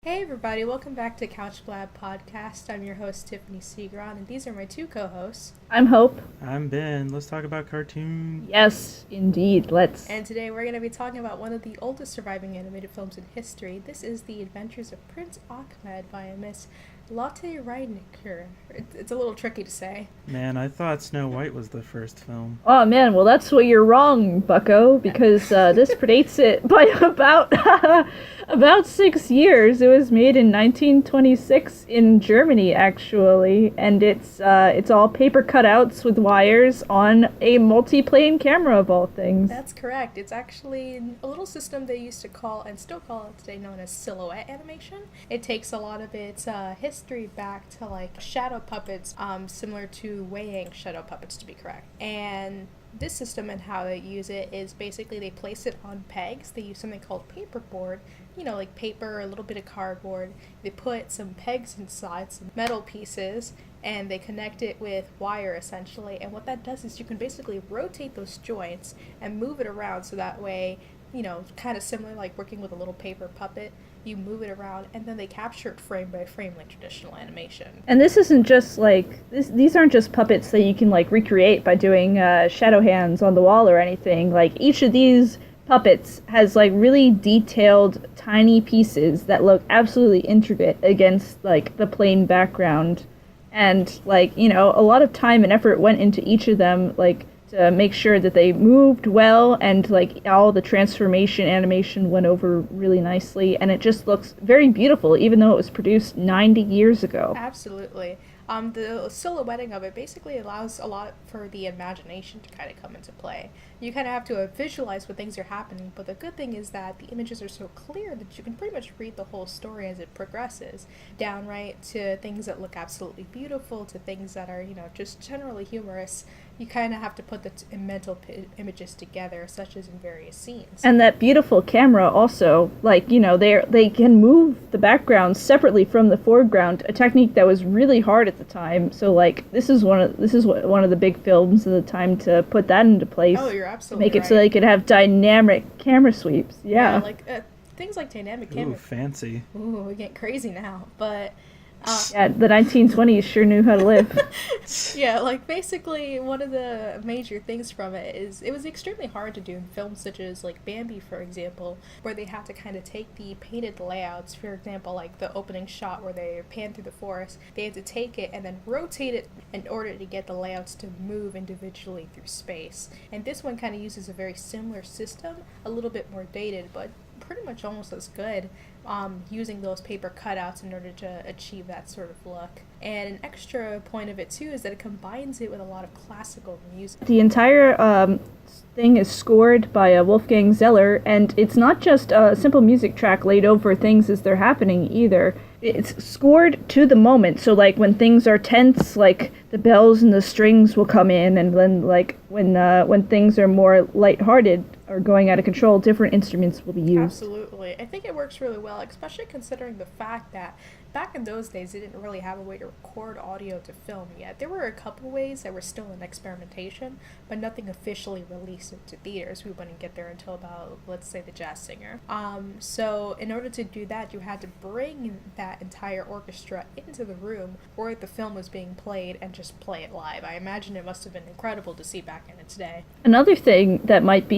Hey everybody, welcome back to CouchBlab podcast. I'm your host Tiffany Segron, and these are my two co-hosts. I'm Hope. I'm Ben. Let's talk about cartoons. Yes, indeed. Let's. And today we're going to be talking about one of the oldest surviving animated films in history. This is The Adventures of Prince Achmed by Miss Lotte Reiniger. It's a little tricky to say. Man, I thought Snow White was the first film. Oh man, well that's where you're wrong, Bucko, because this predates it by about 6 years. It was made in 1926 in Germany, actually, and it's all paper cutouts with wires on a multi-plane camera of all things. That's correct. It's actually a little system they used to call, and still call it today, known as silhouette animation. It takes a lot of its history back to like shadow puppets, similar to weighing shadow puppets to be correct. And this system and how they use it is basically they place it on pegs. They use something called paperboard, like paper, a little bit of cardboard. They put some pegs inside, some metal pieces, and they connect it with wire essentially. And what that does is you can basically rotate those joints and move it around so that way, kind of similar like working with a little paper puppet. You move it around, and then they capture it frame by frame like traditional animation. And this isn't just these aren't just puppets that you can recreate by doing shadow hands on the wall or anything. Each of these puppets has really detailed tiny pieces that look absolutely intricate against the plain background. And a lot of time and effort went into each of them to make sure that they moved well, and all the transformation animation went over really nicely, and it just looks very beautiful even though it was produced 90 years ago. Absolutely. The silhouetting of it basically allows a lot for the imagination to kind of come into play. You kind of have to visualize what things are happening, but the good thing is that the images are so clear that you can pretty much read the whole story as it progresses, downright to things that look absolutely beautiful, to things that are, just generally humorous. You kind of have to put the mental images together, such as in various scenes. And that beautiful camera also, they can move the background separately from the foreground, a technique that was really hard at the time. So this is one of the big films of the time to put that into place. Oh, you're absolutely make it right. So they could have dynamic camera sweeps. Yeah. Things like dynamic camera. Ooh, fancy. Ooh, we get crazy now, but. Yeah, the 1920s sure knew how to live. Yeah, basically one of the major things from it is it was extremely hard to do in films such as Bambi, for example, where they had to kind of take the painted layouts, for example, the opening shot where they pan through the forest. They had to take it and then rotate it in order to get the layouts to move individually through space. And this one kind of uses a very similar system, a little bit more dated, but pretty much almost as good, using those paper cutouts in order to achieve that sort of look. And an extra point of it too is that it combines it with a lot of classical music. The entire thing is scored by Wolfgang Zeller, and it's not just a simple music track laid over things as they're happening either. It's scored to the moment, so when things are tense, the bells and the strings will come in, and then when things are more lighthearted or going out of control, different instruments will be used. Absolutely. I think it works really well, especially considering the fact that back in those days they didn't really have a way to record audio to film yet. There were a couple ways that were still in experimentation, but nothing officially released into theaters. We wouldn't get there until about, let's say, The Jazz Singer. So in order to do that, you had to bring that entire orchestra into the room where the film was being played and just play it live. I imagine it must have been incredible to see back in its day. Another thing that might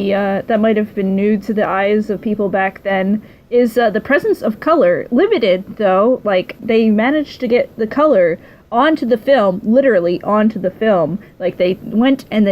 have been new to the eyes of people back then is the presence of color. Limited, though. They managed to get the color onto the film, literally onto the film. They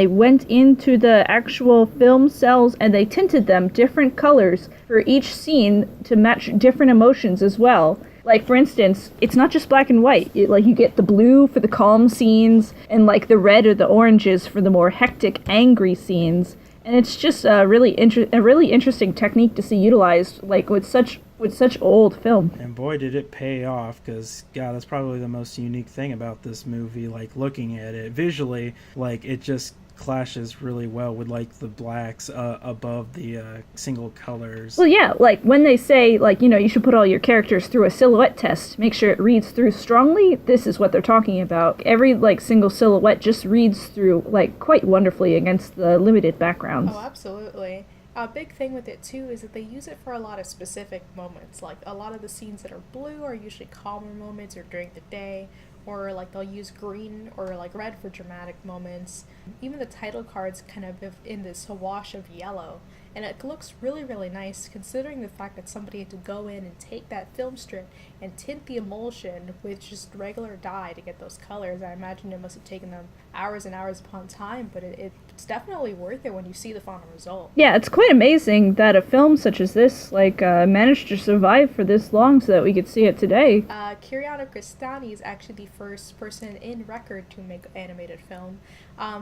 went into the actual film cells and they tinted them different colors for each scene to match different emotions as well. For instance, it's not just black and white. You get the blue for the calm scenes and the red or the oranges for the more hectic, angry scenes. And it's just a really interesting technique to see utilized with such old film. And boy, did it pay off, because God, that's probably the most unique thing about this movie. Looking at it visually, it just clashes really well with the blacks above the single colors. Well, yeah, when they say you should put all your characters through a silhouette test, make sure it reads through strongly. This is what they're talking about. Every single silhouette just reads through quite wonderfully against the limited backgrounds. Oh, absolutely. A big thing with it too is that they use it for a lot of specific moments. Like a lot of the scenes that are blue are usually calmer moments or during the day, or like they'll use green or like red for dramatic moments. Even the title cards kind of in this wash of yellow, and it looks really, really nice considering the fact that somebody had to go in and take that film strip and tint the emulsion with just regular dye to get those colors. I imagine it must have taken them hours and hours upon time, but it's definitely worth it when you see the final result. Yeah, it's quite amazing that a film such as this managed to survive for this long so that we could see it today. Kiriano Cristani is actually the first person in record to make animated film.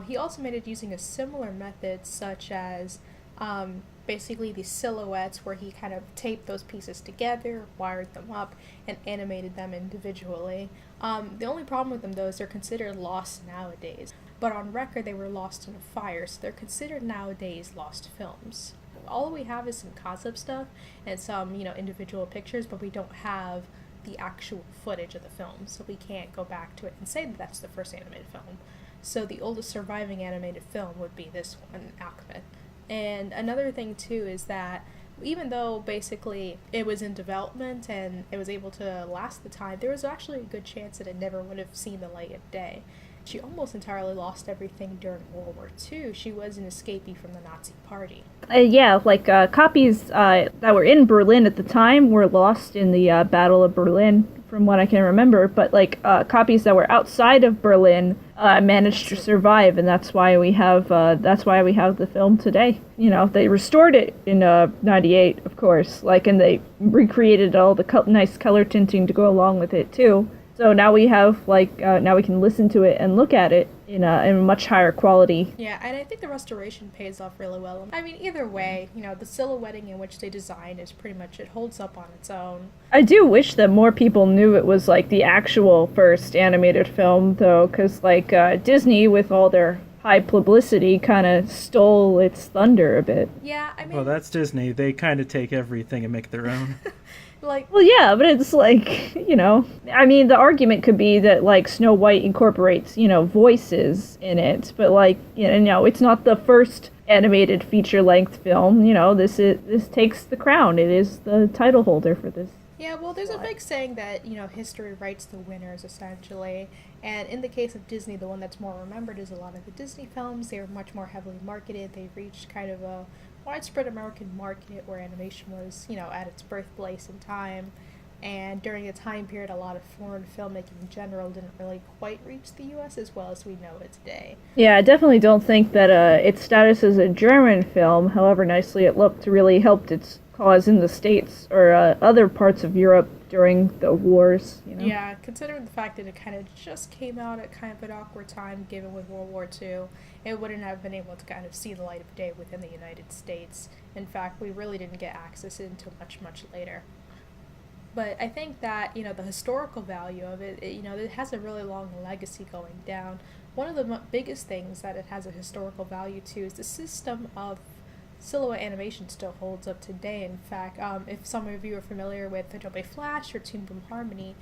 He also made it using a similar method, such as basically the silhouettes, where he kind of taped those pieces together, wired them up, and animated them individually. The only problem with them, though, is they're considered lost nowadays. But on record, they were lost in a fire, so they're considered nowadays lost films. All we have is some concept stuff and some, individual pictures, but we don't have the actual footage of the film, so we can't go back to it and say that that's the first animated film. So the oldest surviving animated film would be this one, Achmed. And another thing too is that even though basically it was in development and it was able to last the time, there was actually a good chance that it never would have seen the light of day. She almost entirely lost everything during World War II. She was an escapee from the Nazi Party. Copies that were in Berlin at the time were lost in the Battle of Berlin, from what I can remember. But copies that were outside of Berlin managed to survive, and that's why we have the film today. They restored it in '98, of course, and they recreated all the nice color tinting to go along with it too. So now we have, now we can listen to it and look at it in a much higher quality. Yeah, and I think the restoration pays off really well. I mean, either way, the silhouetting in which they design is pretty much, it holds up on its own. I do wish that more people knew it was, the actual first animated film, though, because, Disney, with all their high publicity, kind of stole its thunder a bit. Yeah, I mean... Well, that's Disney. They kind of take everything and make their own. Well, yeah, but it's I mean, the argument could be that, Snow White incorporates, voices in it, but, it's not the first animated feature-length film. This takes the crown. It is the title holder for this. Yeah, well, there's a big saying that, history writes the winners, essentially. And in the case of Disney, the one that's more remembered is a lot of the Disney films. They were much more heavily marketed. They reached kind of a widespread American market where animation was, at its birthplace in time. And during a time period, a lot of foreign filmmaking in general didn't really quite reach the U.S. as well as we know it today. Yeah, I definitely don't think that its status as a German film, however nicely it looked, really helped its cause in the States or other parts of Europe during the wars. Yeah, considering the fact that it kind of just came out at kind of an awkward time given with World War II, it wouldn't have been able to kind of see the light of day within the United States. In fact, we really didn't get access until much, much later. But I think that, the historical value of it, it has a really long legacy going down. One of the biggest things that it has a historical value to is the system of silhouette animation still holds up today. In fact, if some of you are familiar with Adobe Flash or Toon Boom Harmony,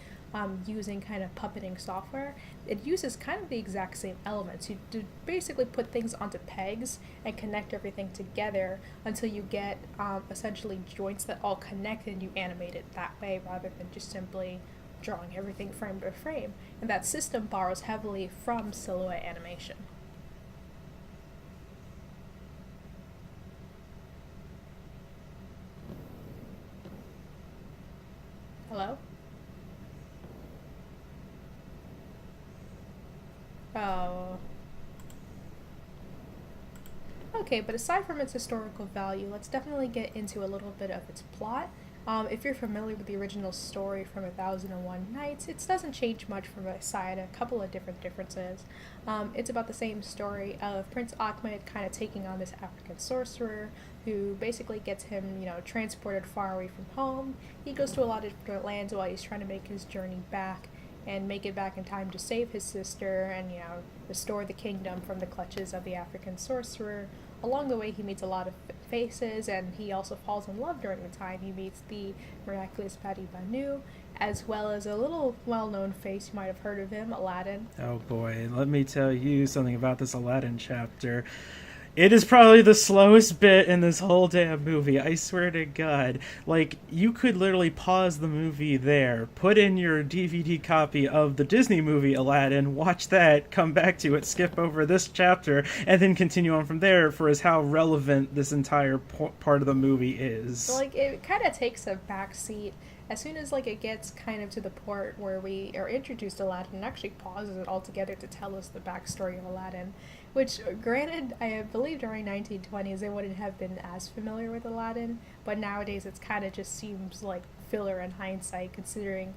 using kind of puppeting software, it uses kind of the exact same elements. You basically put things onto pegs and connect everything together until you get essentially joints that all connect, and you animate it that way rather than just simply drawing everything frame by frame. And that system borrows heavily from silhouette animation. Hello? Oh. Okay, but aside from its historical value, let's definitely get into a little bit of its plot. If you're familiar with the original story from 1001 Nights, it doesn't change much from aside a couple of different differences. It's about the same story of Prince Achmed kind of taking on this African sorcerer who basically gets him, transported far away from home. He goes to a lot of different lands while he's trying to make his journey back and make it back in time to save his sister and, restore the kingdom from the clutches of the African sorcerer. Along the way, he meets a lot of faces, and he also falls in love during the time. He meets the miraculous Patti Banu, as well as a little well-known face, you might have heard of him, Aladdin. Oh boy, let me tell you something about this Aladdin chapter. It is probably the slowest bit in this whole damn movie. I swear to God. Like, you could literally pause the movie there, put in your DVD copy of the Disney movie Aladdin, watch that, come back to it, skip over this chapter, and then continue on from there for as how relevant this entire part of the movie is. Like, it kind of takes a backseat. As soon as, like, it gets kind of to the part where we are introduced to Aladdin, it actually pauses it altogether to tell us the backstory of Aladdin. Which, granted, I believe during 1920s they wouldn't have been as familiar with Aladdin, but nowadays it's kind of just seems like filler in hindsight, considering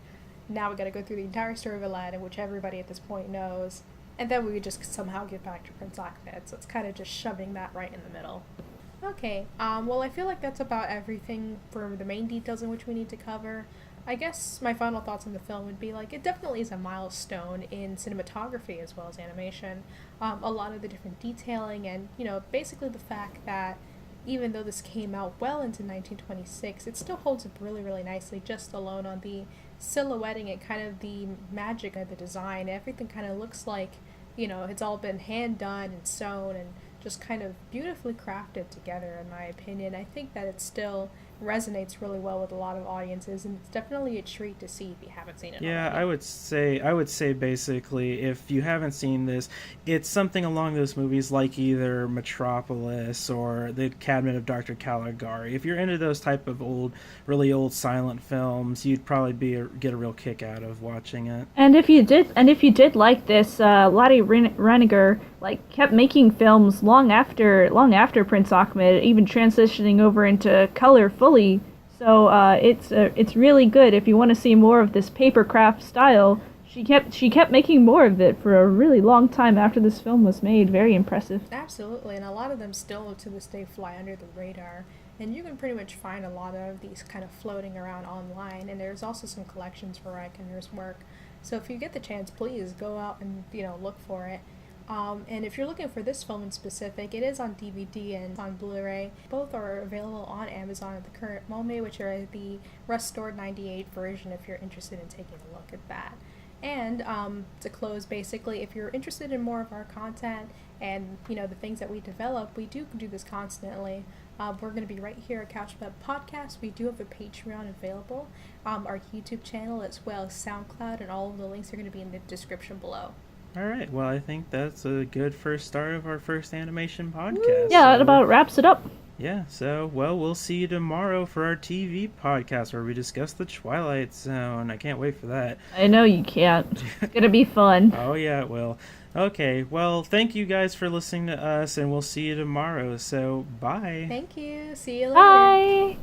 now we gotta go through the entire story of Aladdin, which everybody at this point knows, and then we would just somehow get back to Prince Achmed, so it's kind of just shoving that right in the middle. Okay, well, I feel like that's about everything for the main details in which we need to cover. I guess my final thoughts on the film would be, like, it definitely is a milestone in cinematography as well as animation. A lot of the different detailing and, you know, basically the fact that even though this came out well into 1926, it still holds up really, really nicely just alone on the silhouetting and kind of the magic of the design. Everything kind of looks like, you know, it's all been hand done and sewn and just kind of beautifully crafted together, in my opinion. I think that it still resonates really well with a lot of audiences, and it's definitely a treat to see if you haven't seen it already. I would say basically, if you haven't seen this, it's something along those movies like either Metropolis or The Cabinet of Dr. Caligari. If you're into those type of really old silent films, you'd probably get a real kick out of watching it. And if you did like this, Lottie Reiniger kept making films long after Prince Achmed, even transitioning over into color fully. So it's really good if you want to see more of this papercraft style. She kept making more of it for a really long time after this film was made. Very impressive. Absolutely, and a lot of them still to this day fly under the radar. And you can pretty much find a lot of these kind of floating around online. And there's also some collections for Reichiner's work. So if you get the chance, please go out and look for it. And if you're looking for this film in specific, it is on DVD and on Blu-ray. Both are available on Amazon at the current moment, which are the restored 98 version if you're interested in taking a look at that. And to close, basically, if you're interested in more of our content and the things that we develop, we do this constantly. We're going to be right here at CouchBlab Podcast. We do have a Patreon available, our YouTube channel, as well as SoundCloud, and all of the links are going to be in the description below. All right, well, I think that's a good first start of our first animation podcast. Yeah, that about wraps it up. Yeah, so, well, we'll see you tomorrow for our TV podcast where we discuss The Twilight Zone. I can't wait for that. I know you can't. It's going to be fun. Oh, yeah, it will. Okay, well, thank you guys for listening to us, and we'll see you tomorrow. So, bye. Thank you. See you later. Bye.